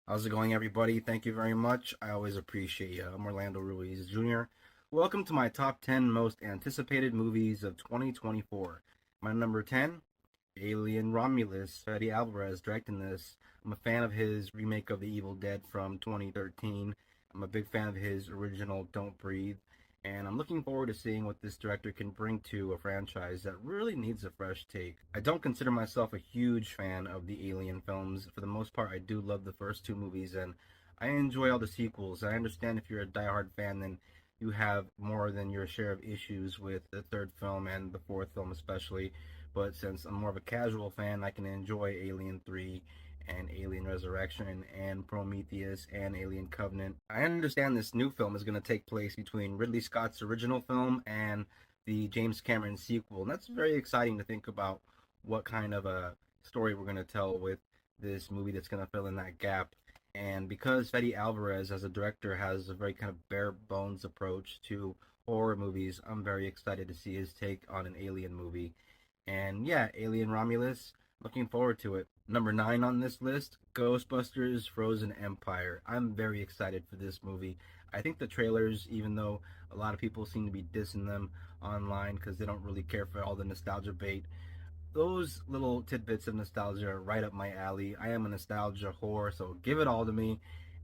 How's it going, everybody? Thank you very much. I always appreciate you. I'm Orlando Ruiz Jr. Welcome to my top 10 most anticipated movies of 2024. My number 10, Alien Romulus. Fede Alvarez directing this. I'm a fan of his remake of The Evil Dead from 2013. I'm a big fan of his original Don't Breathe. And I'm looking forward to seeing what this director can bring to a franchise that really needs a fresh take. I don't consider myself a huge fan of the Alien films. For the most part, I do love the first two movies, and I enjoy all the sequels. I understand if you're a diehard fan, then you have more than your share of issues with the third film and the fourth film, especially. But since I'm more of a casual fan, I can enjoy Alien 3 and Alien Resurrection and Prometheus and Alien Covenant. I understand this new film is going to take place between Ridley Scott's original film and the James Cameron sequel. And that's very exciting to think about what kind of a story we're going to tell with this movie that's going to fill in that gap. And because Fede Alvarez, as a director, has a very kind of bare bones approach to horror movies, I'm very excited to see his take on an alien movie. And yeah, Alien Romulus, looking forward to it. Number 9 on this list, Ghostbusters Frozen Empire. I'm very excited for this movie. I think the trailers, even though a lot of people seem to be dissing them online because they don't really care for all the nostalgia bait, those little tidbits of nostalgia are right up my alley. I am a nostalgia whore, so give it all to me.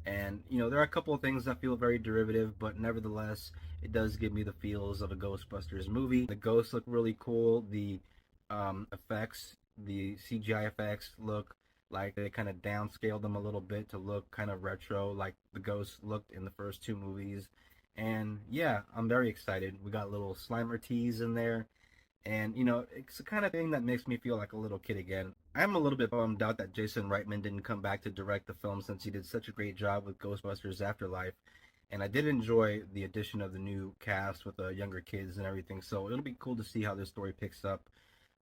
And there are a couple of things that feel very derivative, but nevertheless, it does give me the feels of a Ghostbusters movie. The ghosts look really cool. The effects, the CGI effects look like they kind of downscaled them a little bit to look kind of retro, like the ghosts looked in the first two movies. And yeah, I'm very excited. We got little Slimer teas in there, and it's the kind of thing that makes me feel like a little kid again. I'm a little bit bummed out that Jason Reitman didn't come back to direct the film since he did such a great job with Ghostbusters Afterlife. And I did enjoy the addition of the new cast with the younger kids and everything. So it'll be cool to see how this story picks up.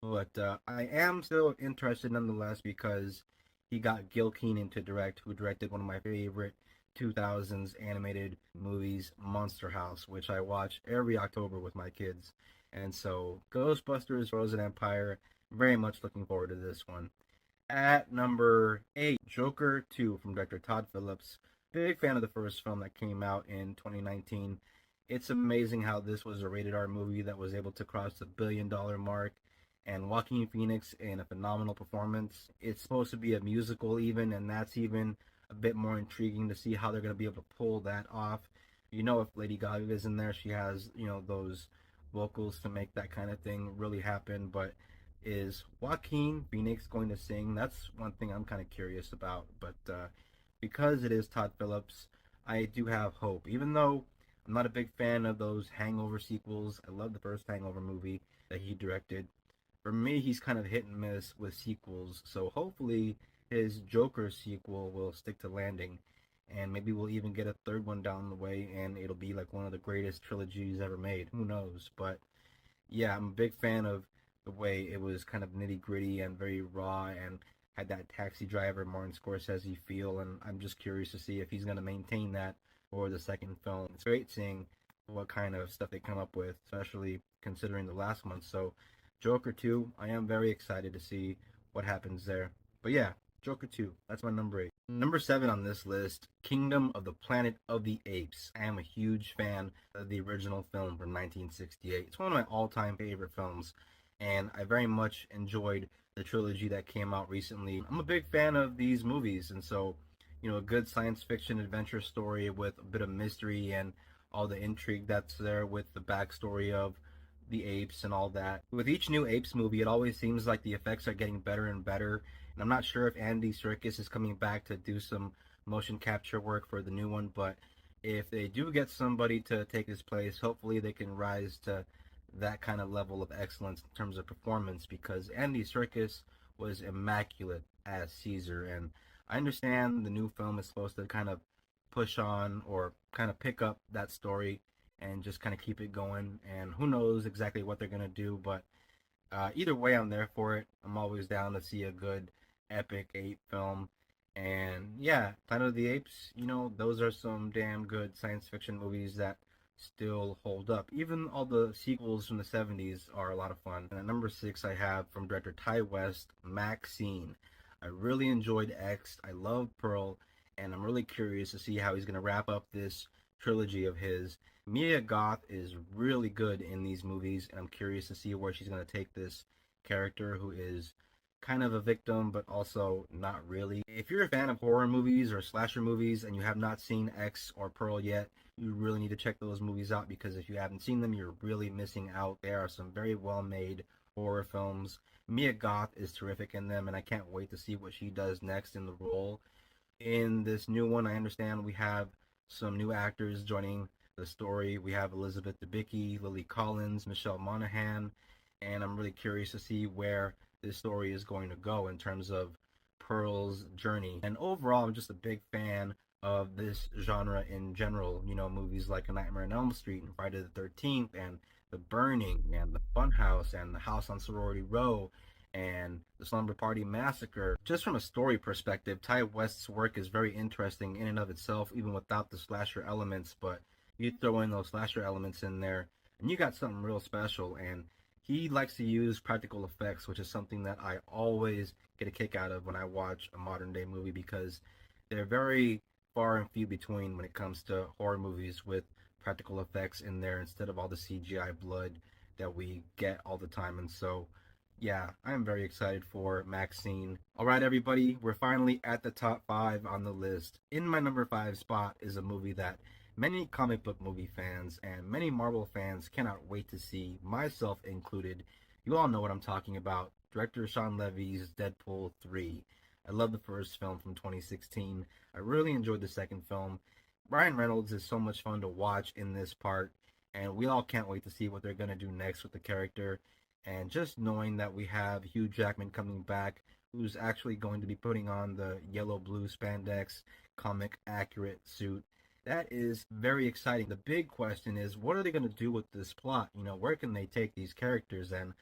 But I am still interested nonetheless because he got Gil Keenan to direct, who directed one of my favorite 2000s animated movies, Monster House, which I watch every October with my kids. And so, Ghostbusters Frozen Empire, very much looking forward to this one. At number 8, Joker 2 from director Todd Phillips. Big fan of the first film that came out in 2019. It's amazing how this was a rated R movie that was able to cross the $1 billion mark. And Joaquin Phoenix in a phenomenal performance. It's supposed to be a musical, even, and that's even a bit more intriguing to see how they're going to be able to pull that off. If Lady Gaga is in there, she has, those vocals to make that kind of thing really happen. But is Joaquin Phoenix going to sing? That's one thing I'm kind of curious about. But because it is Todd Phillips, I do have hope. Even though I'm not a big fan of those Hangover sequels, I love the first Hangover movie that he directed. For me, he's kind of hit and miss with sequels. So hopefully his Joker sequel will stick to landing. And maybe we'll even get a third one down the way and it'll be like one of the greatest trilogies ever made. Who knows? But yeah, I'm a big fan of the way it was kind of nitty gritty and very raw and had that Taxi Driver Martin Scorsese feel, and I'm just curious to see if he's going to maintain that for the second film. It's great seeing what kind of stuff they come up with, especially considering the last month. So Joker 2, I am very excited to see what happens there. But yeah, Joker 2, that's my number 8. Number 7 on this list, Kingdom of the Planet of the Apes. I am a huge fan of the original film from 1968. It's one of my all-time favorite films, and I very much enjoyed the trilogy that came out recently. I'm a big fan of these movies, and so, a good science fiction adventure story with a bit of mystery and all the intrigue that's there with the backstory of the apes and all that. With each new apes movie, it always seems like the effects are getting better and better. And I'm not sure if Andy Serkis is coming back to do some motion capture work for the new one, but if they do get somebody to take his place, hopefully they can rise to that kind of level of excellence in terms of performance because Andy Serkis was immaculate as Caesar. And I understand the new film is supposed to kind of push on or kind of pick up that story and just kind of keep it going. And who knows exactly what they're going to do, but either way, I'm there for it. I'm always down to see a good epic ape film. And yeah, Planet of the Apes, those are some damn good science fiction movies that still hold up. Even all the sequels from the 70s are a lot of fun. And at number 6, I have from director Ty West, Maxine. I really enjoyed X. I love Pearl. and I'm really curious to see how he's going to wrap up this trilogy of his. Mia Goth is really good in these movies, and I'm curious to see where she's going to take this character who is kind of a victim, but also not really. If you're a fan of horror movies or slasher movies and you have not seen X or Pearl yet, you really need to check those movies out because if you haven't seen them, you're really missing out. There are some very well made horror films. Mia Goth is terrific in them, and I can't wait to see what she does next in the role. In this new one, I understand we have some new actors joining the story. We have Elizabeth Debicki, Lily Collins, Michelle Monaghan, and I'm really curious to see where this story is going to go in terms of Pearl's journey. And overall, I'm just a big fan of this genre in general. You know, movies like A Nightmare on Elm Street and Friday the 13th and The Burning and The Funhouse and The House on Sorority Row and The Slumber Party Massacre. Just from a story perspective, Ty West's work is very interesting in and of itself, even without the slasher elements. But you throw in those slasher elements in there, and you got something real special. And he likes to use practical effects, which is something that I always get a kick out of when I watch a modern day movie because they're very far and few between when it comes to horror movies with practical effects in there instead of all the CGI blood that we get all the time. And so yeah, I'm very excited for Maxine. All right, everybody, we're finally at the top five on the list. In my number five spot is a movie that many comic book movie fans and many Marvel fans cannot wait to see, myself included. You all know what I'm talking about. Director Sean Levy's Deadpool 3. I love the first film from 2016. I really enjoyed the second film. Ryan Reynolds is so much fun to watch in this part, and we all can't wait to see what they're going to do next with the character. And just knowing that we have Hugh Jackman coming back, who's actually going to be putting on the yellow blue spandex comic accurate suit, that is very exciting. The big question is, what are they going to do with this plot? You know, where can they take these characters? And,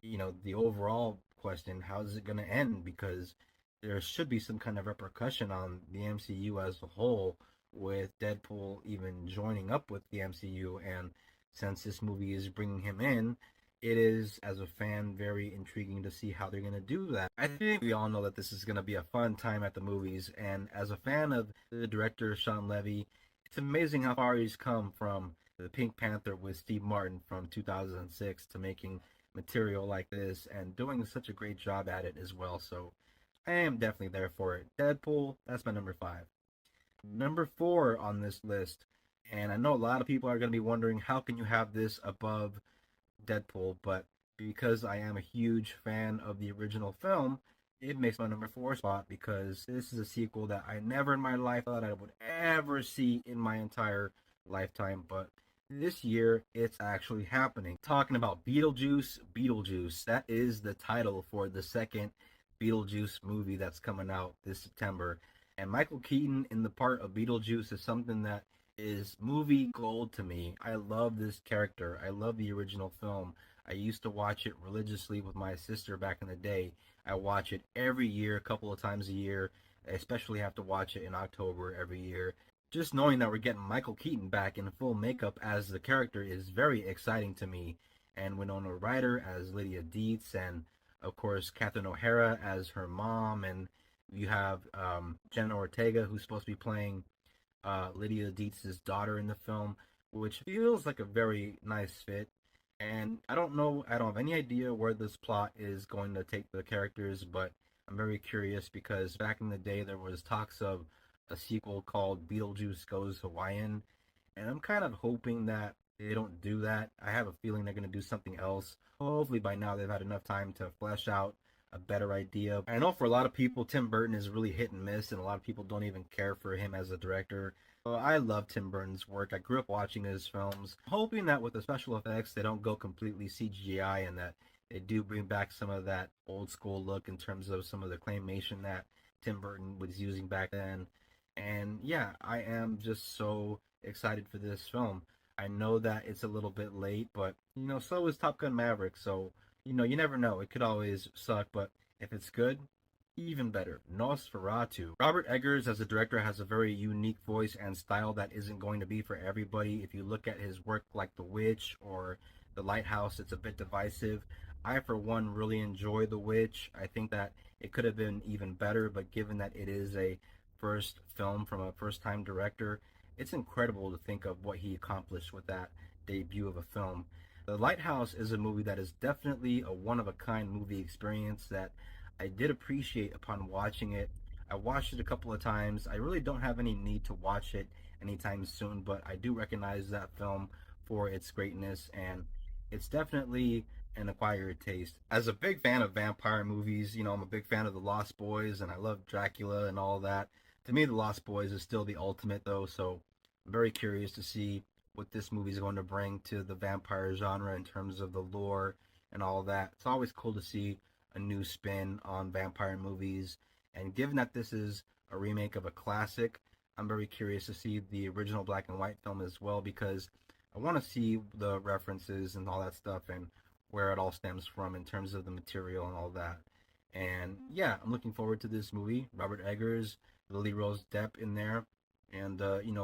you know, the overall question, how is it going to end? Because there should be some kind of repercussion on the MCU as a whole with Deadpool even joining up with the MCU. And since this movie is bringing him in, it is, as a fan, very intriguing to see how they're going to do that. I think we all know that this is going to be a fun time at the movies, and as a fan of the director, Sean Levy, it's amazing how far he's come from the Pink Panther with Steve Martin from 2006 to making material like this and doing such a great job at it as well. So I am definitely there for it. Deadpool, that's my number five. Number four on this list, and I know a lot of people are going to be wondering how can you have this above Deadpool, but because I am a huge fan of the original film, it makes my number four spot because this is a sequel that I never in my life thought I would ever see in my entire lifetime, but this year it's actually happening. Talking about Beetlejuice, Beetlejuice, that is the title for the second Beetlejuice movie that's coming out this September. And Michael Keaton in the part of Beetlejuice is something that is movie gold to me. I love this character. I love the original film. I used to watch it religiously with my sister back in the day. I watch it every year, a couple of times a year. I especially have to watch it in October every year. Just knowing that we're getting Michael Keaton back in full makeup as the character is very exciting to me. And Winona Ryder as Lydia Dietz, and of course Catherine O'Hara as her mom, and you have Jenna Ortega who's supposed to be playing Lydia Dietz's daughter in the film, which feels like a very nice fit. And I don't have any idea where this plot is going to take the characters, but I'm very curious because back in the day there was talks of a sequel called Beetlejuice Goes Hawaiian, and I'm kind of hoping that they don't do that. I have a feeling they're going to do something else. Hopefully by now they've had enough time to flesh out a better idea. I know for a lot of people, Tim Burton is really hit and miss, and a lot of people don't even care for him as a director. Well, I love Tim Burton's work. I grew up watching his films, hoping that with the special effects, they don't go completely CGI and that they do bring back some of that old school look in terms of some of the claymation that Tim Burton was using back then. And yeah, I am just so excited for this film. I know that it's a little bit late, but you know, so is Top Gun Maverick. So, you know, you never know. It could always suck, but if it's good, even better. Nosferatu. Robert Eggers as a director has a very unique voice and style that isn't going to be for everybody. If you look at his work like The Witch or The Lighthouse, it's a bit divisive. I, for one, really enjoy The Witch. I think that it could have been even better, but given that it is a first film from a first time director, it's incredible to think of what he accomplished with that debut of a film. The Lighthouse is a movie that is definitely a one of a kind movie experience that I did appreciate upon watching it. I watched it a couple of times. I really don't have any need to watch it anytime soon, but I do recognize that film for its greatness, and it's definitely an acquired taste. As a big fan of vampire movies, I'm a big fan of The Lost Boys, and I love Dracula and all that. To me, The Lost Boys is still the ultimate, though, so I'm very curious to see what this movie is going to bring to the vampire genre in terms of the lore and all that. It's always cool to see a new spin on vampire movies, and given that this is a remake of a classic, I'm very curious to see the original black and white film as well, because I want to see the references and all that stuff and where it all stems from in terms of the material and all that. And yeah, I'm looking forward to this movie. Robert Eggers, Lily Rose Depp in there, and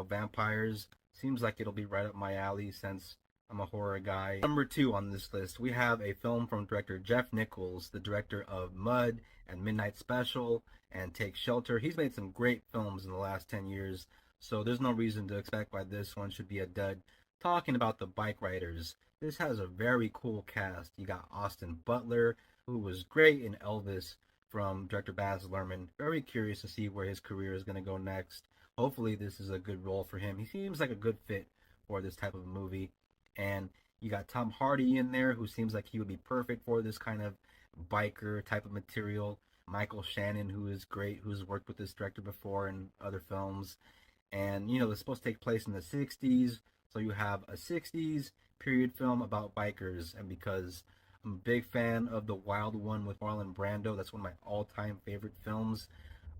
vampires. Seems like it'll be right up my alley since I'm a horror guy. Number two on this list, we have a film from director Jeff Nichols, the director of Mud and Midnight Special and Take Shelter. He's made some great films in the last 10 years, so there's no reason to expect why this one should be a dud. Talking about the bike riders, this has a very cool cast. You got Austin Butler, who was great in Elvis from director Baz Luhrmann. Very curious to see where his career is going to go next. Hopefully, this is a good role for him. He seems like a good fit for this type of movie. And you got Tom Hardy in there, who seems like he would be perfect for this kind of biker type of material. Michael Shannon, who is great, who's worked with this director before in other films. And, it's supposed to take place in the 60s. So you have a 60s period film about bikers. And because I'm a big fan of The Wild One with Marlon Brando, that's one of my all-time favorite films.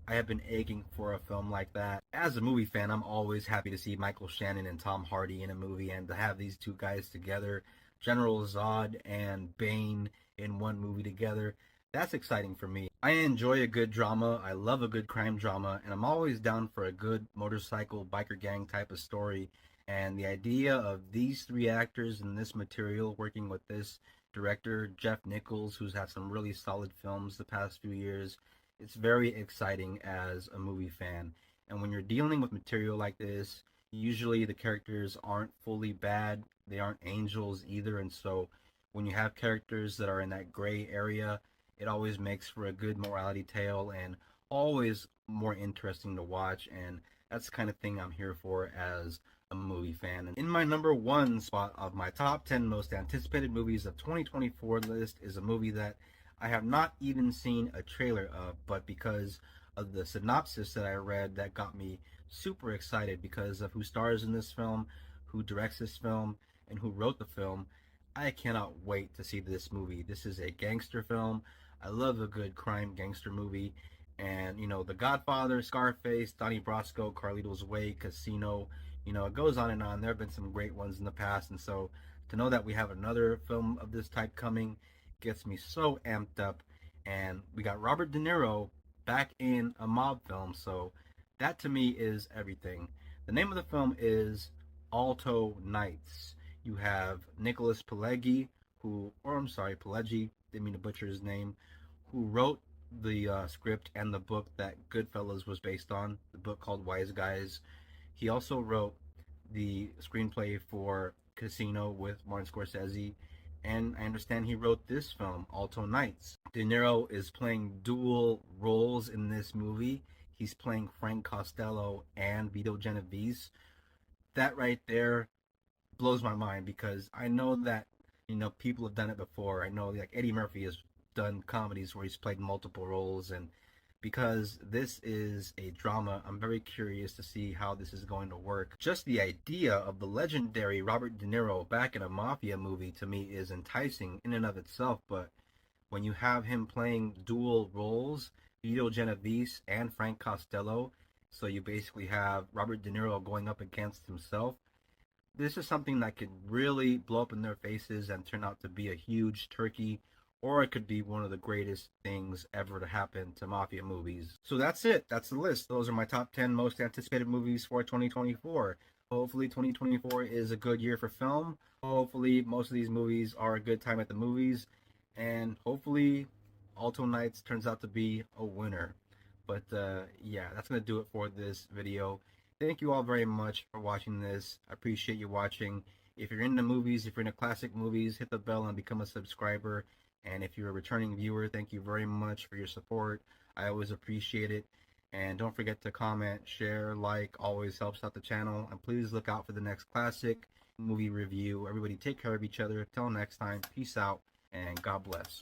I have been aching for a film like that. As a movie fan, I'm always happy to see Michael Shannon and Tom Hardy in a movie, and to have these two guys together, General Zod and Bane in one movie together, that's exciting for me. I enjoy a good drama, I love a good crime drama, and I'm always down for a good motorcycle biker gang type of story. And the idea of these three actors in this material working with this director, Jeff Nichols, who's had some really solid films the past few years, it's very exciting as a movie fan. And when you're dealing with material like this, usually the characters aren't fully bad, they aren't angels either. And so when you have characters that are in that gray area, it always makes for a good morality tale and always more interesting to watch. And that's the kind of thing I'm here for as a movie fan. And in my number one spot of my top 10 most anticipated movies of 2024 list is a movie that I have not even seen a trailer of, but because of the synopsis that I read, that got me super excited because of who stars in this film, who directs this film, and who wrote the film. I cannot wait to see this movie. This is a gangster film. I love a good crime gangster movie. And, The Godfather, Scarface, Donnie Brasco, Carlito's Way, Casino, it goes on and on. There have been some great ones in the past. And so to know that we have another film of this type coming gets me so amped up. And we got Robert De Niro back in a mob film, so that to me is everything. The name of the film is Alto Nights. You have Nicholas Pileggi, Pileggi, didn't mean to butcher his name, who wrote the script and the book that Goodfellas was based on, the book called Wise Guys. He also wrote the screenplay for Casino with Martin Scorsese, and I understand he wrote this film, Alto Nights. De Niro is playing dual roles in this movie. He's playing Frank Costello and Vito Genovese. That right there blows my mind because I know that people have done it before. I know like Eddie Murphy has done comedies where he's played multiple roles, and because this is a drama, I'm very curious to see how this is going to work. Just the idea of the legendary Robert De Niro back in a mafia movie to me is enticing in and of itself, but when you have him playing dual roles, Vito Genovese and Frank Costello, so you basically have Robert De Niro going up against himself, this is something that could really blow up in their faces and turn out to be a huge turkey, or it could be one of the greatest things ever to happen to mafia movies. So that's it. That's the list. Those are my top 10 most anticipated movies for 2024. Hopefully 2024 is a good year for film. Hopefully most of these movies are a good time at the movies. And hopefully Alto Nights turns out to be a winner. But yeah, that's gonna do it for this video. Thank you all very much for watching this. I appreciate you watching. If you're into movies, if you're into classic movies, hit the bell and become a subscriber. And if you're a returning viewer, thank you very much for your support. I always appreciate it. And don't forget to comment, share, like, always helps out the channel. And please look out for the next classic movie review. Everybody take care of each other. Till next time, peace out, and God bless.